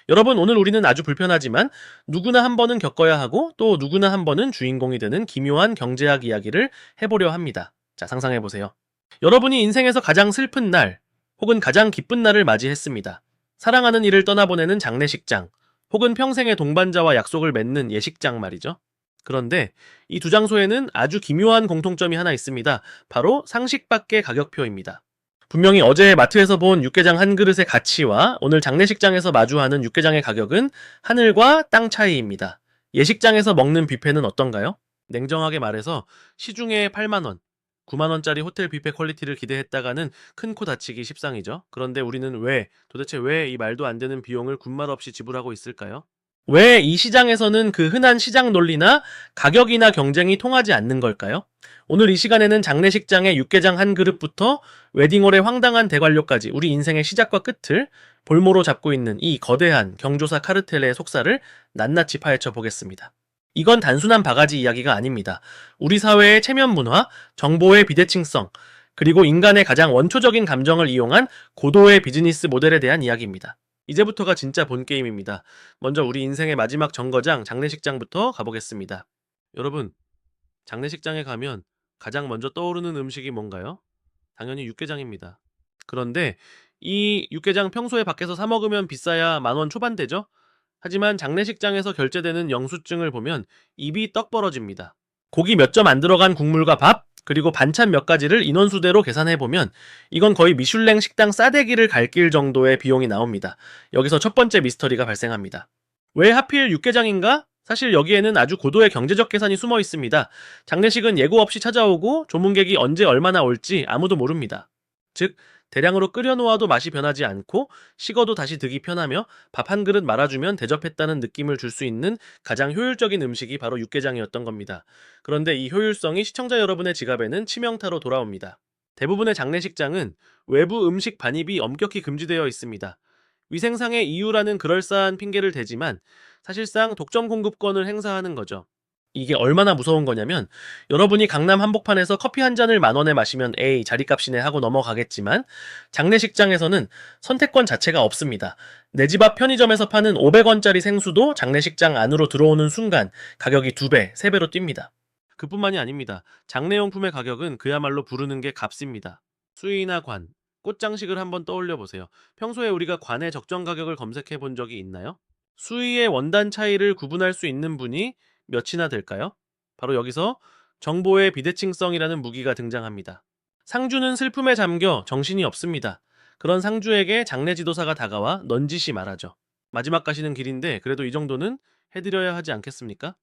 여러분, 오늘 우리는 아주 불편하지만 누구나 한 번은 겪어야 하고 또 누구나 한 번은 주인공이 되는 기묘한 경제학 이야기를 해보려 합니다. 자, 상상해보세요. 여러분이 인생에서 가장 슬픈 날 혹은 가장 기쁜 날을 맞이했습니다. 사랑하는 이를 떠나보내는 장례식장 혹은 평생의 동반자와 약속을 맺는 예식장 말이죠. 그런데 이 두 장소에는 아주 기묘한 공통점이 하나 있습니다. 바로 상식밖의 가격표입니다. 분명히 어제 마트에서 본 육개장 한 그릇의 가치와 오늘 장례식장에서 마주하는 육개장의 가격은 하늘과 땅 차이입니다. 예식장에서 먹는 뷔페는 어떤가요? 냉정하게 말해서 시중에 8만원, 9만원짜리 호텔 뷔페 퀄리티를 기대했다가는 큰 코 다치기 십상이죠. 그런데 우리는 도대체 왜 이 말도 안 되는 비용을 군말 없이 지불하고 있을까요? 왜 이 시장에서는 그 흔한 시장 논리나 가격이나 경쟁이 통하지 않는 걸까요? 오늘 이 시간에는 장례식장의 육개장 한 그릇부터 웨딩홀의 황당한 대관료까지 우리 인생의 시작과 끝을 볼모로 잡고 있는 이 거대한 경조사 카르텔의 속살을 낱낱이 파헤쳐 보겠습니다. 이건 단순한 바가지 이야기가 아닙니다. 우리 사회의 체면 문화, 정보의 비대칭성, 그리고 인간의 가장 원초적인 감정을 이용한 고도의 비즈니스 모델에 대한 이야기입니다. 이제부터가 진짜 본 게임입니다. 먼저 우리 인생의 마지막 정거장, 장례식장부터 가보겠습니다. 여러분, 장례식장에 가면 가장 먼저 떠오르는 음식이 뭔가요? 당연히 육개장입니다. 그런데 이 육개장 평소에 밖에서 사 먹으면 비싸야 10,000원 초반대죠? 하지만 장례식장에서 결제되는 영수증을 보면 입이 떡 벌어집니다. 고기 몇 점 안 들어간 국물과 밥, 그리고 반찬 몇 가지를 인원수대로 계산해보면 이건 거의 미슐랭 식당 싸대기를 갈 길 정도의 비용이 나옵니다. 여기서 첫 번째 미스터리가 발생합니다. 왜 하필 육개장인가? 사실 여기에는 아주 고도의 경제적 계산이 숨어 있습니다. 장례식은 예고 없이 찾아오고 조문객이 언제 얼마나 올지 아무도 모릅니다. 즉, 대량으로 끓여놓아도 맛이 변하지 않고 식어도 다시 득이 편하며 밥 한 그릇 말아주면 대접했다는 느낌을 줄 수 있는 가장 효율적인 음식이 바로 육개장이었던 겁니다. 그런데 이 효율성이 시청자 여러분의 지갑에는 치명타로 돌아옵니다. 대부분의 장례식장은 외부 음식 반입이 엄격히 금지되어 있습니다. 위생상의 이유라는 그럴싸한 핑계를 대지만 사실상 독점 공급권을 행사하는 거죠. 이게 얼마나 무서운 거냐면 여러분이 강남 한복판에서 커피 한 잔을 10,000원에 마시면 에이 자리값이네 하고 넘어가겠지만 장례식장에서는 선택권 자체가 없습니다. 내 집 앞 편의점에서 파는 500원짜리 생수도 장례식장 안으로 들어오는 순간 가격이 2배, 3배로 뜁니다. 그뿐만이 아닙니다. 장례용품의 가격은 그야말로 부르는 게 값입니다. 수의나 관, 꽃장식을 한번 떠올려 보세요. 평소에 우리가 관의 적정 가격을 검색해 본 적이 있나요? 수의의 원단 차이를 구분할 수 있는 분이 몇이나 될까요? 바로 여기서 정보의 비대칭성이라는 무기가 등장합니다. 상주는 슬픔에 잠겨 정신이 없습니다. 그런 상주에게 장례 지도사가 다가와 넌지시 말하죠. 마지막 가시는 길인데 그래도 이 정도는 해드려야 하지 않겠습니까?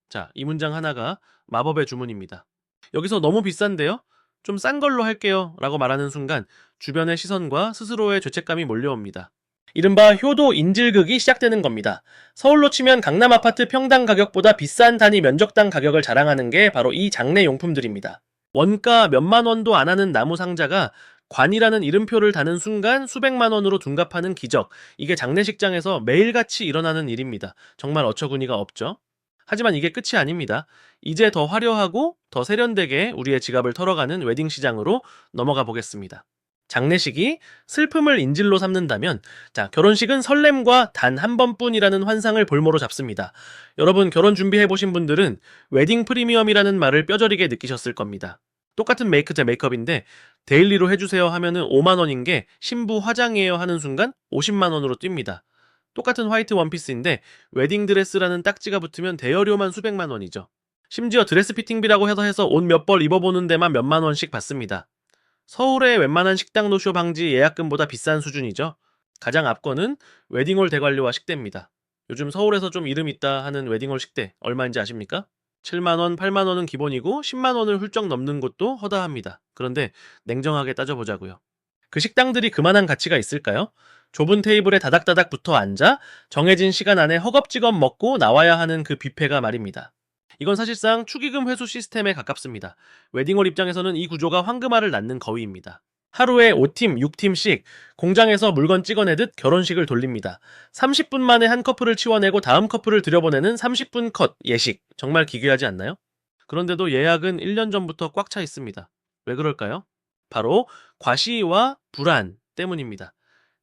자, 이 문장 하나가 마법의 주문입니다. 여기서 너무 비싼데요? 좀 싼 걸로 할게요 라고 말하는 순간 주변의 시선과 스스로의 죄책감이 몰려옵니다. 이른바 효도 인질극이 시작되는 겁니다. 서울로 치면 강남 아파트 평당 가격보다 비싼 단위 면적당 가격을 자랑하는 게 바로 이 장례용품들입니다. 원가 몇만 원도 안 하는 나무 상자가 관이라는 이름표를 다는 순간 수백만 원으로 둔갑하는 기적. 이게 장례식장에서 매일같이 일어나는 일입니다. 정말 어처구니가 없죠. 하지만 이게 끝이 아닙니다. 이제 더 화려하고 더 세련되게 우리의 지갑을 털어가는 웨딩 시장으로 넘어가 보겠습니다. 장례식이 슬픔을 인질로 삼는다면 결혼식은 설렘과 단 한 번뿐이라는 환상을 볼모로 잡습니다. 여러분 결혼 준비해보신 분들은 웨딩 프리미엄이라는 말을 뼈저리게 느끼셨을 겁니다. 똑같은 메이크 대 메이크업인데 데일리로 해주세요 하면은 5만 원인 게 신부 화장이에요 하는 순간 50만 원으로 뜁니다. 똑같은 화이트 원피스인데 웨딩 드레스라는 딱지가 붙으면 대여료만 수백만 원이죠. 심지어 드레스 피팅비라고 해서 옷 몇 벌 입어보는 데만 몇만 원씩 받습니다. 서울의 웬만한 식당 노쇼 방지 예약금보다 비싼 수준이죠. 가장 앞권은 웨딩홀 대관료와 식대입니다. 요즘 서울에서 좀 이름 있다 하는 웨딩홀 식대 얼마인지 아십니까? 7만원, 8만원은 기본이고 10만원을 훌쩍 넘는 곳도 허다합니다. 그런데 냉정하게 따져보자고요. 그 식당들이 그만한 가치가 있을까요? 좁은 테이블에 다닥다닥 붙어 앉아 정해진 시간 안에 허겁지겁 먹고 나와야 하는 그 뷔페가 말입니다. 이건 사실상 축의금 회수 시스템에 가깝습니다. 웨딩홀 입장에서는 이 구조가 황금알을 낳는 거위입니다. 하루에 5팀, 6팀씩 공장에서 물건 찍어내듯 결혼식을 돌립니다. 30분 만에 한 커플을 치워내고 다음 커플을 들여보내는 30분 컷 예식. 정말 기괴하지 않나요? 그런데도 예약은 1년 전부터 꽉 차 있습니다. 왜 그럴까요? 바로 과시와 불안 때문입니다.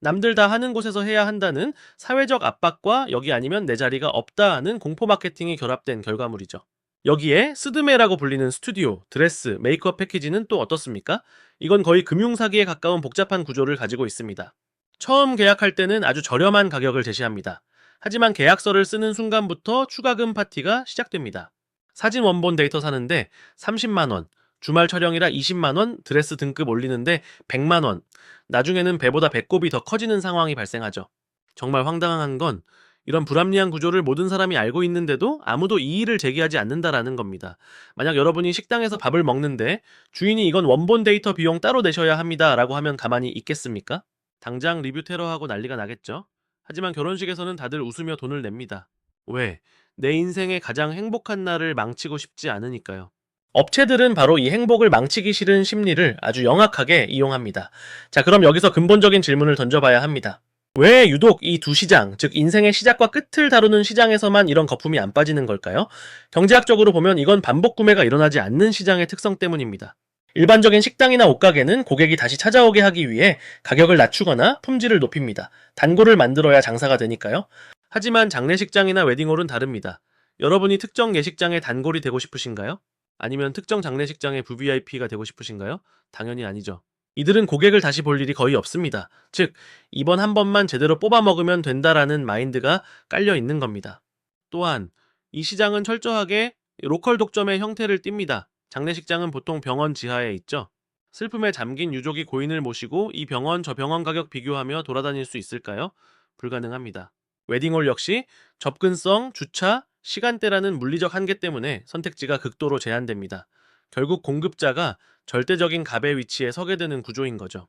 남들 다 하는 곳에서 해야 한다는 사회적 압박과 여기 아니면 내 자리가 없다 하는 공포 마케팅이 결합된 결과물이죠. 여기에 스드메라고 불리는 스튜디오, 드레스, 메이크업 패키지는 또 어떻습니까? 이건 거의 금융사기에 가까운 복잡한 구조를 가지고 있습니다. 처음 계약할 때는 아주 저렴한 가격을 제시합니다. 하지만 계약서를 쓰는 순간부터 추가금 파티가 시작됩니다. 사진 원본 데이터 사는데 30만원, 주말 촬영이라 20만원, 드레스 등급 올리는데 100만원, 나중에는 배보다 배꼽이 더 커지는 상황이 발생하죠. 정말 황당한 건 이런 불합리한 구조를 모든 사람이 알고 있는데도 아무도 이의를 제기하지 않는다라는 겁니다. 만약 여러분이 식당에서 밥을 먹는데 주인이 이건 원본 데이터 비용 따로 내셔야 합니다 라고 하면 가만히 있겠습니까? 당장 리뷰 테러하고 난리가 나겠죠? 하지만 결혼식에서는 다들 웃으며 돈을 냅니다. 왜? 내 인생의 가장 행복한 날을 망치고 싶지 않으니까요. 업체들은 바로 이 행복을 망치기 싫은 심리를 아주 영악하게 이용합니다. 자, 그럼 여기서 근본적인 질문을 던져봐야 합니다. 왜 유독 이 두 시장, 즉 인생의 시작과 끝을 다루는 시장에서만 이런 거품이 안 빠지는 걸까요? 경제학적으로 보면 이건 반복 구매가 일어나지 않는 시장의 특성 때문입니다. 일반적인 식당이나 옷가게는 고객이 다시 찾아오게 하기 위해 가격을 낮추거나 품질을 높입니다. 단골을 만들어야 장사가 되니까요. 하지만 장례식장이나 웨딩홀은 다릅니다. 여러분이 특정 예식장의 단골이 되고 싶으신가요? 아니면 특정 장례식장의 VVIP가 되고 싶으신가요? 당연히 아니죠. 이들은 고객을 다시 볼 일이 거의 없습니다. 즉, 이번 한 번만 제대로 뽑아 먹으면 된다라는 마인드가 깔려 있는 겁니다. 또한 이 시장은 철저하게 로컬 독점의 형태를 띱니다. 장례식장은 보통 병원 지하에 있죠. 슬픔에 잠긴 유족이 고인을 모시고 이 병원 저 병원 가격 비교하며 돌아다닐 수 있을까요? 불가능합니다. 웨딩홀 역시 접근성, 주차, 시간대라는 물리적 한계 때문에 선택지가 극도로 제한됩니다. 결국 공급자가 절대적인 갑의 위치에 서게 되는 구조인 거죠.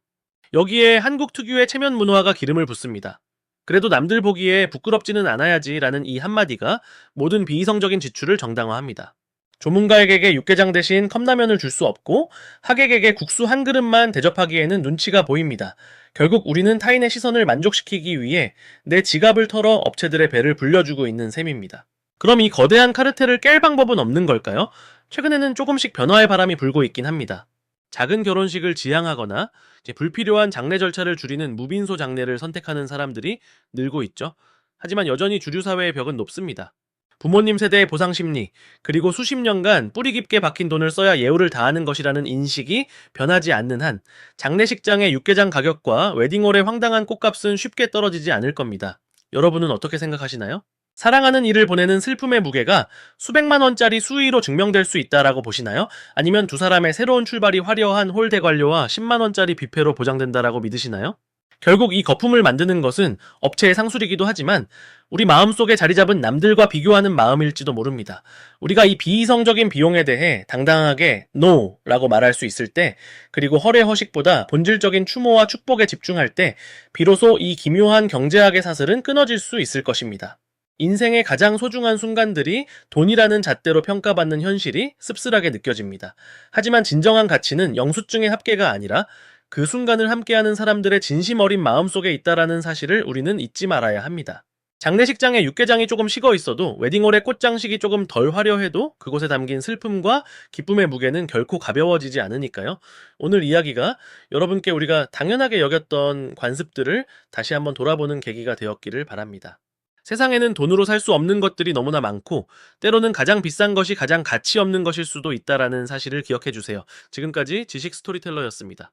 여기에 한국 특유의 체면 문화가 기름을 붓습니다. 그래도 남들 보기에 부끄럽지는 않아야지 라는 이 한마디가 모든 비이성적인 지출을 정당화합니다. 조문가에게 육개장 대신 컵라면을 줄 수 없고 하객에게 국수 한 그릇만 대접하기에는 눈치가 보입니다. 결국 우리는 타인의 시선을 만족시키기 위해 내 지갑을 털어 업체들의 배를 불려주고 있는 셈입니다. 그럼 이 거대한 카르텔을 깰 방법은 없는 걸까요? 최근에는 조금씩 변화의 바람이 불고 있긴 합니다. 작은 결혼식을 지양하거나 불필요한 장례 절차를 줄이는 무빈소 장례를 선택하는 사람들이 늘고 있죠. 하지만 여전히 주류 사회의 벽은 높습니다. 부모님 세대의 보상 심리, 그리고 수십 년간 뿌리 깊게 박힌 돈을 써야 예우를 다하는 것이라는 인식이 변하지 않는 한 장례식장의 육개장 가격과 웨딩홀의 황당한 꽃값은 쉽게 떨어지지 않을 겁니다. 여러분은 어떻게 생각하시나요? 사랑하는 이를 보내는 슬픔의 무게가 수백만 원짜리 수의로 증명될 수 있다라고 보시나요? 아니면 두 사람의 새로운 출발이 화려한 홀 대관료와 10만 원짜리 뷔페로 보장된다라고 믿으시나요? 결국 이 거품을 만드는 것은 업체의 상술이기도 하지만 우리 마음속에 자리 잡은 남들과 비교하는 마음일지도 모릅니다. 우리가 이 비이성적인 비용에 대해 당당하게 NO 라고 말할 수 있을 때, 그리고 허례허식보다 본질적인 추모와 축복에 집중할 때 비로소 이 기묘한 경제학의 사슬은 끊어질 수 있을 것입니다. 인생의 가장 소중한 순간들이 돈이라는 잣대로 평가받는 현실이 씁쓸하게 느껴집니다. 하지만 진정한 가치는 영수증의 합계가 아니라 그 순간을 함께하는 사람들의 진심 어린 마음속에 있다라는 사실을 우리는 잊지 말아야 합니다. 장례식장에 육개장이 조금 식어 있어도 웨딩홀의 꽃장식이 조금 덜 화려해도 그곳에 담긴 슬픔과 기쁨의 무게는 결코 가벼워지지 않으니까요. 오늘 이야기가 여러분께 우리가 당연하게 여겼던 관습들을 다시 한번 돌아보는 계기가 되었기를 바랍니다. 세상에는 돈으로 살 수 없는 것들이 너무나 많고 때로는 가장 비싼 것이 가장 가치 없는 것일 수도 있다라는 사실을 기억해 주세요. 지금까지 지식 스토리텔러였습니다.